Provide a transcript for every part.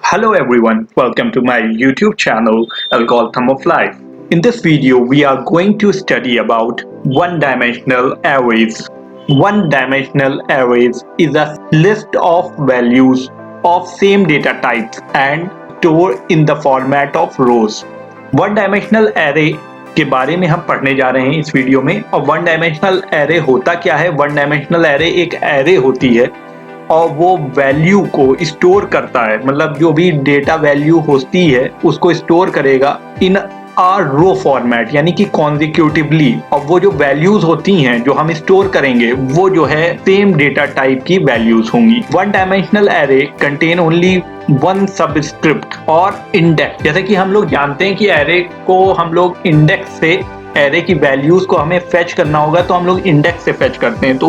Hello everyone, welcome to my YouTube channel Algorithm of Life. In this video, we are going to study about one-dimensional arrays. One-dimensional arrays is a list of values of same data types and stored in the format of rows. One-dimensional array के बारे में हम पढ़ने जा रहे हैं इस video में। और वन डायमेंशनल एरे होता क्या है? वन डायमेंशनल एरे एक एरे होती है और वो वैल्यू को स्टोर करता है, मतलब जो भी डेटा वैल्यू होती है उसको स्टोर करेगा इन आ रो फॉर्मेट, यानी कि कॉन्जिक्यूटिवली। और वो जो वैल्यूज होती हैं जो हम स्टोर करेंगे वो जो है सेम डेटा टाइप की वैल्यूज होंगी। One dimensional array contain only one subscript और इंडेक्स। जैसे कि हम लोग जानते हैं कि एरे को हम लोग इंडेक्स से, एरे की वैल्यूज को हमें फेच करना होगा तो हम लोग इंडेक्स से फेच करते हैं, तो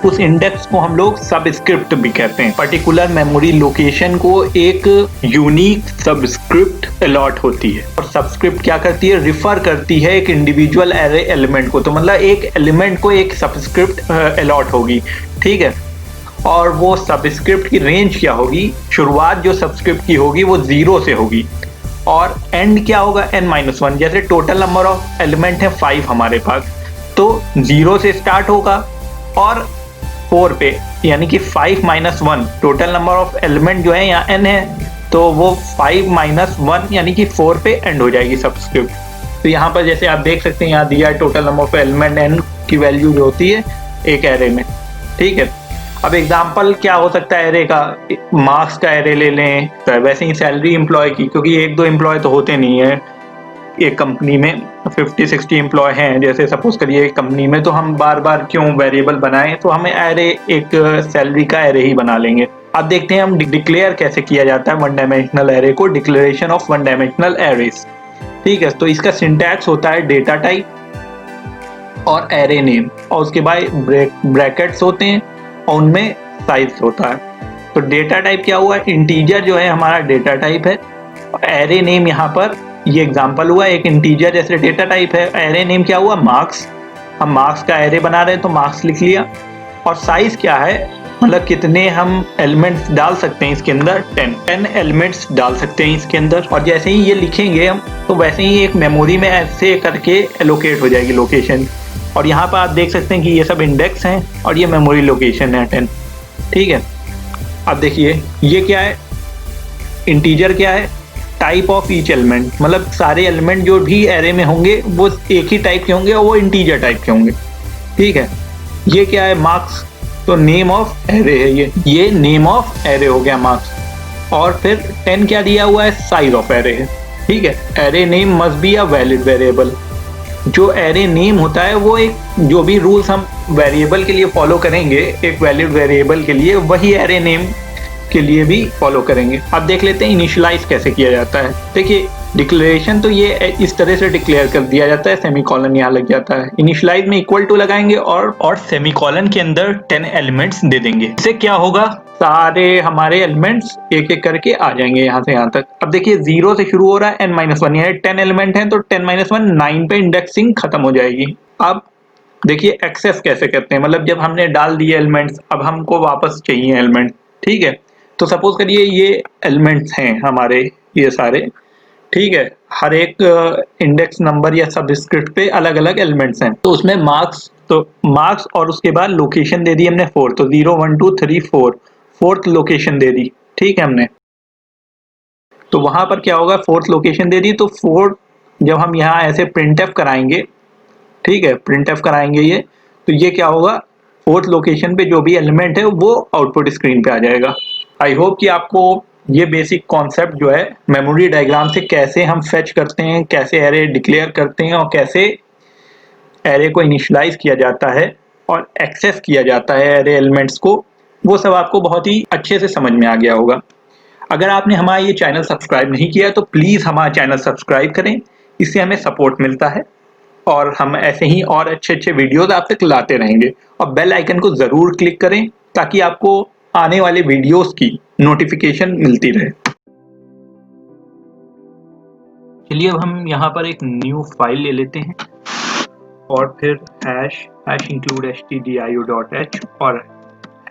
उस इंडेक्स को हम लोग सबस्क्रिप्ट भी कहते हैं। पर्टिकुलर मेमोरी लोकेशन को एक यूनिक सबस्क्रिप्ट अलॉट होती है। और सबस्क्रिप्ट क्या करती है? रिफर करती है एक इंडिविजुअल एरे एलिमेंट को, तो मतलब एक एलिमेंट को एक सबस्क्रिप्ट अलॉट होगी, ठीक है। और वो सबस्क्रिप्ट की रेंज क्या होगी? शुरुआत जो सबस्क्रिप्ट की होगी वो 0 से होगी और एंड क्या होगा? n-1। जैसे टोटल नंबर ऑफ एलिमेंट है 5 हमारे पास, तो 0 से स्टार्ट होगा और 4 पे, यानी कि 5 - 1 टोटल नंबर ऑफ एलिमेंट जो है यहाँ n है, तो वो 5 - 1 यानी कि 4 पे एंड हो जाएगी सबस्क्रिप्ट। तो यहाँ पर जैसे आप देख सकते हैं, यहाँ दिया है total number of element n की वैल्यू जो होती है एक एरे में, ठीक है। अब एग्जाम्पल क्या हो सकता है एरे का? मार्क्स का एरे ले लें, तो वैसे ही सैलरी एम्प्लॉय की, क्योंकि एक दो एम्प्लॉय तो होते नहीं है एक कंपनी में, 50-60 एम्प्लॉय हैं जैसे सपोज करिए एक कंपनी में, तो हम बार बार क्यों वेरिएबल बनाएं, तो हमें एरे एक सैलरी का एरे ही बना लेंगे। अब देखते हैं हम डिक्लेयर कैसे किया जाता है वन डायमेंशनल एरे को, declaration of one dimensional arrays, ठीक है। तो इसका सिंटैक्स होता है डेटा टाइप और एरे नेम, और उसके बाद ब्रैकेट्स होते हैं और उनमें साइज होता है। तो डेटा टाइप क्या हुआ? इंटीजर जो है हमारा डेटा टाइप है। एरे नेम यहाँ पर ये एग्जांपल हुआ एक इंटीजर जैसे डेटा टाइप है। एरे नेम क्या हुआ? मार्क्स। हम मार्क्स का एरे बना रहे हैं तो मार्क्स लिख लिया। और साइज क्या है? मतलब कितने हम एलिमेंट्स डाल सकते हैं इसके अंदर? 10 एलिमेंट्स डाल सकते हैं इसके अंदर। और जैसे ही ये लिखेंगे हम तो वैसे ही एक मेमोरी में ऐसे करके एलोकेट हो जाएगी लोकेशन। और यहाँ पर आप देख सकते हैं कि ये सब इंडेक्स हैं और ये मेमोरी लोकेशन है 10, ठीक है। अब देखिए ये क्या है? इंटीजर क्या है? टाइप ऑफ ईच एलिमेंट, मतलब सारे एलिमेंट जो भी एरे में होंगे वो एक ही टाइप के होंगे और वो इंटीजर टाइप के होंगे, ठीक है। ये क्या है? मार्क्स, तो नेम ऑफ एरे है ये नेम ऑफ एरे हो गया मार्क्स। और फिर 10 क्या दिया हुआ है? साइज ऑफ एरे है, ठीक है। Array name must be a valid variable. जो एरे नेम होता है वो एक, जो भी रूल्स हम वेरिएबल के लिए फॉलो करेंगे एक वैलिड वेरिएबल के लिए, वही एरे नेम के लिए भी फॉलो करेंगे। अब देख लेते हैं इनिशियलाइज कैसे किया जाता है। देखिए डिक्लेरेशन तो ये इस तरह से डिक्लेयर कर दिया जाता है, सेमीकोलन यहाँ लग जाता है। इनिशियलाइज में इक्वल टू लगाएंगे और सेमीकोलन के अंदर 10 एलिमेंट्स दे देंगे। इससे क्या होगा? सारे हमारे एलिमेंट्स एक एक करके आ जाएंगे यहाँ से यहाँ तक। अब देखिए 0 से शुरू हो रहा है, n-1 यानी 10 एलिमेंट हैं, तो 10-1 9 पे इंडेक्सिंग खत्म हो जाएगी। अब देखिए एक्सेस कैसे करते हैं, मतलब जब हमने डाल दिए एलिमेंट्स, अब हमको वापस चाहिए एलिमेंट, ठीक है। तो सपोज करिए ये एलिमेंट्स हैं हमारे ये सारे, ठीक है। हर एक इंडेक्स नंबर या सबस्क्रिप्ट पे अलग अलग एलिमेंट्स हैं। तो उसमें मार्क्स, तो मार्क्स और उसके बाद लोकेशन दे दी हमने 4, तो 0 1 2 3 4 फोर्थ लोकेशन दे दी, ठीक है हमने। तो वहां पर क्या होगा? फोर्थ लोकेशन दे दी, तो फोर्थ जब हम यहाँ ऐसे प्रिंटएफ कराएंगे, ठीक है, प्रिंटएफ कराएंगे ये, तो ये क्या होगा? फोर्थ लोकेशन पे जो भी एलिमेंट है वो आउटपुट स्क्रीन पे आ जाएगा। आई होप कि आपको ये बेसिक कॉन्सेप्ट जो है मेमोरी डायग्राम से कैसे हम फेच करते हैं, कैसे एरे डिक्लेयर करते हैं और कैसे एरे को इनिशियलाइज किया जाता है और एक्सेस किया जाता है एरे एलिमेंट्स को, वो सब आपको बहुत ही अच्छे से समझ में आ गया होगा। अगर आपने हमारा ये चैनल सब्सक्राइब नहीं किया तो प्लीज़ हमारा चैनल सब्सक्राइब करें, इससे हमें सपोर्ट मिलता है और हम ऐसे ही और अच्छे अच्छे वीडियोस आप तक लाते रहेंगे। और बेल आइकन को ज़रूर क्लिक करें ताकि आपको आने वाले वीडियोस की नोटिफिकेशन मिलती रहे। चलिए अब हम यहाँ पर एक न्यू फाइल ले लेते हैं और फिर हैश इंक्लूड stdio.h और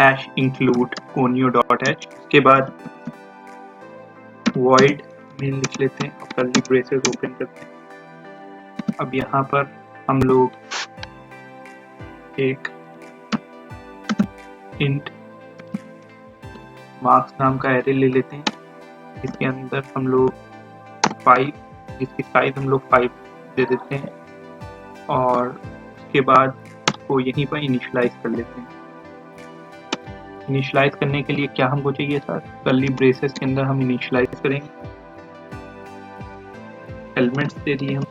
हैश इंक्लूड conio.h। उसके बाद void में लिख लेते हैं और कर्ली ब्रेसेस ओपन करते हैं। अब यहाँ पर हम लोग एक int मार्क्स नाम का एरे ले लेते हैं, इसके अंदर हम लोग 5, जिसकी साइज हम लोग 5 दे देते हैं और उसके बाद इसको यहीं पर इनिशियलाइज कर लेते हैं। इनिशियलाइज करने के लिए क्या हमको चाहिए सर? कर्ली ब्रेसेस के अंदर हम इनिशियलाइज करेंगे, एलिमेंट्स दे दिए हम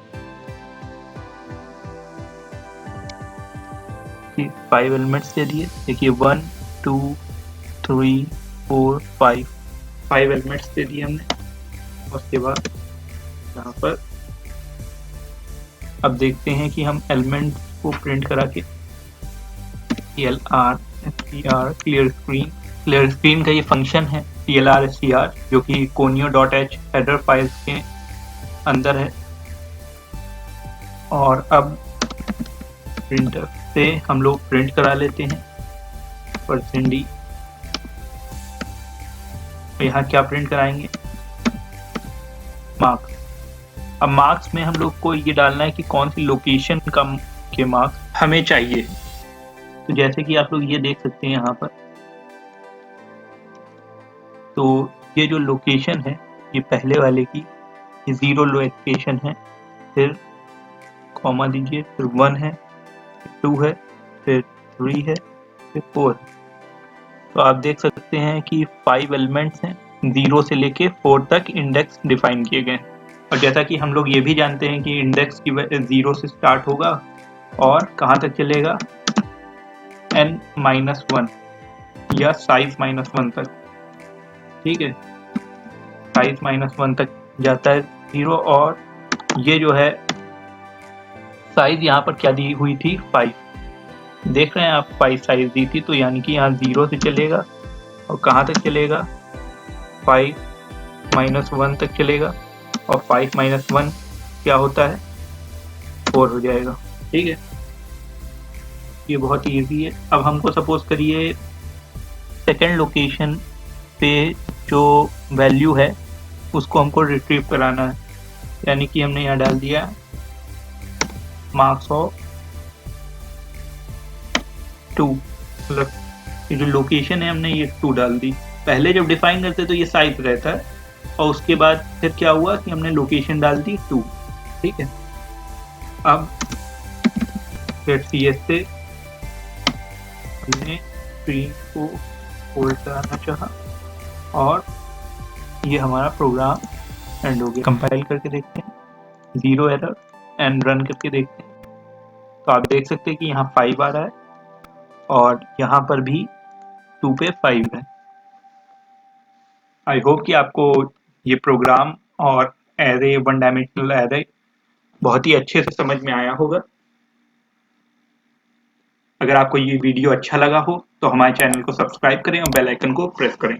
5 एलिमेंट्स दे दिए। देखिए 1 2 3 4 5 एलिमेंट्स दे दिए हमने। उसके बाद यहाँ पर अब देखते हैं कि हम एलिमेंट को प्रिंट करा के क्लियर स्क्रीन का ये फंक्शन है clr जो कि conio.h हेडर फाइल्स के अंदर है। और अब प्रिंटर से हम लोग प्रिंट करा लेते हैं %d। यहाँ क्या प्रिंट कराएंगे? मार्क्स। अब मार्क्स में हम लोग को ये डालना है कि कौन सी लोकेशन के मार्क्स हमें चाहिए। तो जैसे कि आप लोग ये देख सकते हैं यहाँ पर, तो ये जो लोकेशन है ये पहले वाले की 0 लोकेशन है, फिर कॉमा दीजिए, फिर 1 है, फिर 2 है, फिर 3 है, फिर 4 है। तो आप देख सकते हैं कि 5 एलिमेंट्स हैं, 0 से लेके 4 तक इंडेक्स डिफाइन किए गए। और जैसा कि हम लोग ये भी जानते हैं कि इंडेक्स की 0 से स्टार्ट होगा और कहाँ तक चलेगा? n-1 या साइज -1 तक। ठीक है, साइज -1 तक जाता है 0। और ये जो है साइज यहाँ पर क्या दी हुई थी? 5। देख रहे हैं आप, 5 साइज दी थी, तो यानी कि यहाँ 0 से चलेगा और कहाँ तक चलेगा? 5 -1 तक चलेगा और 5 - 1 क्या होता है? 4 हो जाएगा। ठीक है, ये बहुत इजी है। अब हमको सपोज करिए सेकंड लोकेशन पे जो वैल्यू है उसको हमको रिट्रीव कराना है, यानी कि हमने यहाँ डाल दिया मार्क्स ऑफ 2, मतलब ये जो लोकेशन है हमने ये 2 डाल दी। पहले जब डिफाइन करते तो ये साइज रहता है और उसके बाद फिर क्या हुआ कि हमने लोकेशन डाल दी 2। ठीक है, अब CS से हमने स्क्रीन को होल्ड कराना चाहा और ये हमारा प्रोग्राम एंड हो गया। कंपाइल करके देखते हैं, 0 एरर, एंड रन करके देखते हैं। तो आप देख सकते हैं कि यहाँ 5 आ रहा है और यहाँ पर भी 2 पे 5 है। आई होप कि आपको ये प्रोग्राम और एरे, 1 डायमेंशनल एरे बहुत ही अच्छे से समझ में आया होगा। अगर आपको ये वीडियो अच्छा लगा हो तो हमारे चैनल को सब्सक्राइब करें और बेल आइकन को प्रेस करें।